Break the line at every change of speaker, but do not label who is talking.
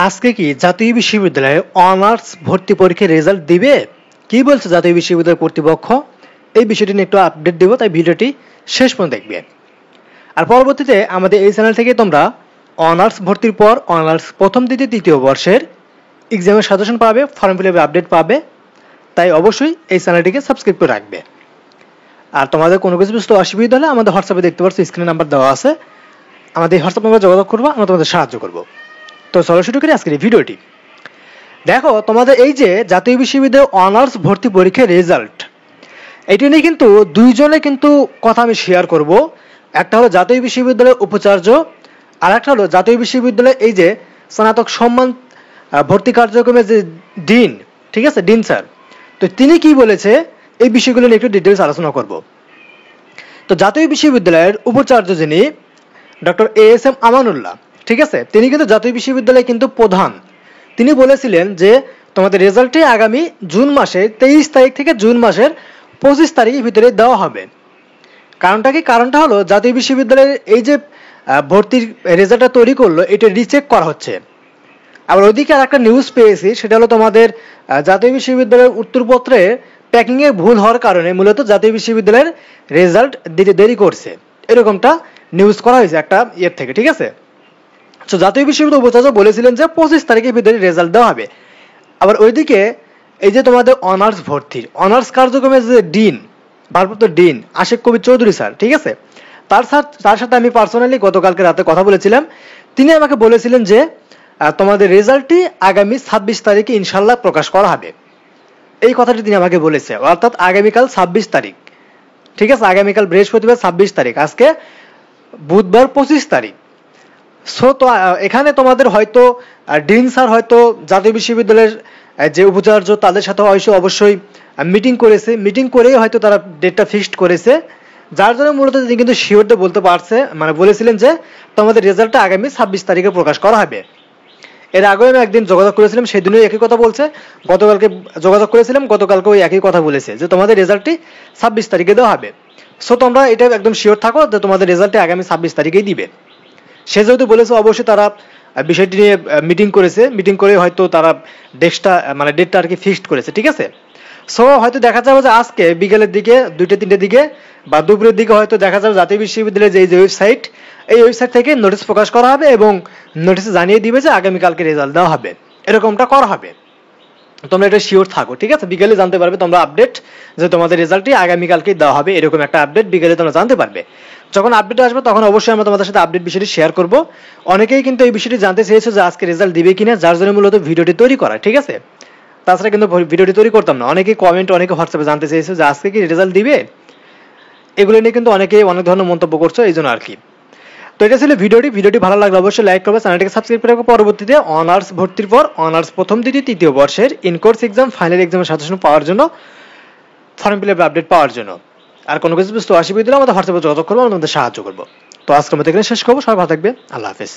আজকে কি জাতীয় বিশ্ববিদ্যালয়ে অনার্স ভর্তি পরীক্ষার রেজাল্ট দিবে? কি বলছে জাতীয় বিশ্ববিদ্যালয় কর্তৃপক্ষ? এই বিষয়টি নিয়ে একটু আপডেট দেবো, তাই ভিডিওটি শেষ পর্যন্ত দেখবে। আর পরবর্তীতে আমাদের এই চ্যানেল থেকে তোমরা অনার্স ভর্তির পর অনার্স প্রথম দ্বিতীয় তৃতীয় বর্ষের এক্সামের সাজেশন পাবে, ফর্ম ফিল আপের আপডেট পাবে। তাই অবশ্যই এই চ্যানেলটিকে সাবস্ক্রাইব করে রাখবে। আর তোমাদের কোনো কিছু বুঝতে অসুবিধা হলে আমাদের হোয়াটসঅ্যাপে দেখতে পাচ্ছ, স্ক্রিনে নাম্বার দেওয়া আছে, আমাদের হোয়াটসঅ্যাপ নাম্বারে যোগাযোগ করবো, আমরা তোমাদের সাহায্য করবো। তো চলো শুরু করি আজকের এই ভিডিওটি। দেখো, তোমাদের এই যে জাতীয় বিশ্ববিদ্যালয় অনার্স ভর্তি পরীক্ষার রেজাল্ট, এটি নিয়ে কিন্তু দুইজনে কিন্তু কথা আমি শেয়ার করব। একটা হলো জাতীয় বিশ্ববিদ্যালয়ের উপাচার্য, আর একটা হলো জাতীয় বিশ্ববিদ্যালয়ের এই যে স্নাতক সম্মান ভর্তি কার্যক্রমের যে ডিন, ঠিক আছে, ডিন স্যার। তো তিনি কি বলেছে এই বিষয়গুলো নিয়ে একটু ডিটেলস আলোচনা করব। তো জাতীয় বিশ্ববিদ্যালয়ের উপাচার্য যিনি ডক্টর ASM আমানুল্লাহ, ঠিক আছে, তিনি কিন্তু জাতীয় বিশ্ববিদ্যালয়ে কিন্তু প্রধান। তিনি বলেছিলেন যে তোমাদের রেজাল্টটি আগামী জুন মাসের 23 তারিখ থেকে জুন মাসের 25 তারিখের ভিতরে দেওয়া হবে। কারণটা কি? কারণটা হলো জাতীয় বিশ্ববিদ্যালয়ের এই যে ভর্তির রেজাল্টটা তৈরি করলো, এটা রিচেক করা হচ্ছে। আবার ওইদিকে আর একটা নিউজ পেয়েছি, সেটা হলো তোমাদের জাতীয় বিশ্ববিদ্যালয়ের উত্তরপত্রে প্যাকিংয়ে ভুল হওয়ার কারণে মূলত জাতীয় বিশ্ববিদ্যালয়ের রেজাল্ট দিতে দেরি করছে, এরকমটা নিউজ করা হয়েছে একটা ইয়ের থেকে, ঠিক আছে। তো জাতীয় বিশ্ববিদ্যালয় উপাচার্য বলেছিলেন যে 25 তারিখের ভিতরে রেজাল্ট দেওয়া হবে। আবার ওইদিকে এই যে তোমাদের অনার্স ভর্তির অনার্স কার্যক্রমের যে ডিন, ভারপ্রাপ্ত ডিন আশিক কবির চৌধুরী স্যার, ঠিক আছে, তার সাথে আমি পার্সোনালি গতকালকে রাতে কথা বলেছিলাম। তিনি আমাকে বলেছিলেন যে তোমাদের রেজাল্টটি আগামী 26 তারিখে ইনশাল্লাহ প্রকাশ করা হবে। এই কথাটি তিনি আমাকে বলেছে, অর্থাৎ আগামীকাল 26 তারিখ, ঠিক আছে, আগামীকাল বৃহস্পতিবার 26 তারিখ, আজকে বুধবার 25 তারিখ। সো তো এখানে তোমাদের হয়তো ডিন স্যার হয়তো জাতীয় বিশ্ববিদ্যালয়ের যে উপাচার্য তাদের সাথে অবশ্যই মিটিং করেছে, মিটিং করেই হয়তো তারা ডেটটা ফিক্সড করেছে, যার জন্য মূলত তিনি কিন্তু শিওরটা বলতে পারছে, মানে বলেছিলেন যে তোমাদের রেজাল্টটা আগামী 26 তারিখে প্রকাশ করা হবে। এর আগেও আমি একদিন যোগাযোগ করেছিলাম, সেদিনও একই কথা বলছে। গতকালকে যোগাযোগ করেছিলাম, গতকালকে ওই একই কথা বলেছে যে তোমাদের রেজাল্টটি 26 তারিখে দেওয়া হবে। সো তোমরা এটা একদম শিওর থাকো যে তোমাদের রেজাল্টটি আগামী 26 তারিখেই দিবে। সে যেহেতু বলেছে, অবশ্যই তারা বিষয়টি নিয়ে মিটিং করেছে, মিটিং করে হয়তো তারা ডেটটা আর কি ফিক্সড করেছে, ঠিক আছে। সো হয়তো দেখা যাবে যে আজকে বিকেলের দিকে 2-3টের দিকে বা দুপুরের দিকে হয়তো দেখা যাবে জাতীয় বিশ্ববিদ্যালয়ের যে ওয়েবসাইট, এই ওয়েবসাইট থেকে নোটিশ প্রকাশ করা হবে এবং নোটিশে জানিয়ে দিবে যে আগামীকালকে রেজাল্ট দেওয়া হবে, এরকমটা করা হবে। তোমরা এটা শিওর থাকো, ঠিক আছে। বিকেলে জানতে পারবে তোমরা আপডেট যে তোমাদের রেজাল্টটি আগামীকালকে দেওয়া হবে, এরকম একটা আপডেট বিকেলে তোমরা জানতে পারবে। যখন আপডেট আসবে তখন অবশ্যই আমরা তোমাদের সাথে আপডেট বিষয়টি শেয়ার করব। অনেকেই কিন্তু এই বিষয়টি জানতে চেয়েছে যে আজকে রেজাল্ট দিবে কিনা, যার জন্য মূলত ভিডিওটি তৈরি করা, ঠিক আছে। তাছাড়া কিন্তু ভিডিওটি তৈরি করতাম না। অনেকেই কমেন্ট, অনেকে হোয়াটসঅ্যাপে জানতে চেয়েছে যে আজকে কি রেজাল্ট দিবে, এগুলো নিয়ে কিন্তু অনেকেই অনেক ধরনের মন্তব্য করছো, এই জন্য আর কি। তো এটা ছিল ভিডিওটি ভালো লাগলে অবশ্যই লাইক করবে, চ্যানেলটিকে সাবস্ক্রাইব করে রাখো। পরবর্তীতে অনার্স ভর্তির পর অনার্স প্রথম দ্বিতীয় তৃতীয় বর্ষের ইনকোর্স এক্সাম, ফাইনাল এক্সামের সাজেশন পাওয়ার জন্য, ফর্ম ফিল আপের আপডেট পাওয়ার জন্য। আর কোনো কিছু বুঝতে অসুবিধা হলে আমাদের হোয়াটসঅ্যাপে যোগাযোগ করবো, আমরা তোমাদের সাহায্য করবো। তো আজকের মতো এখানে শেষ করবো। সবাই ভালো থাকবে, আল্লাহ হাফেজ।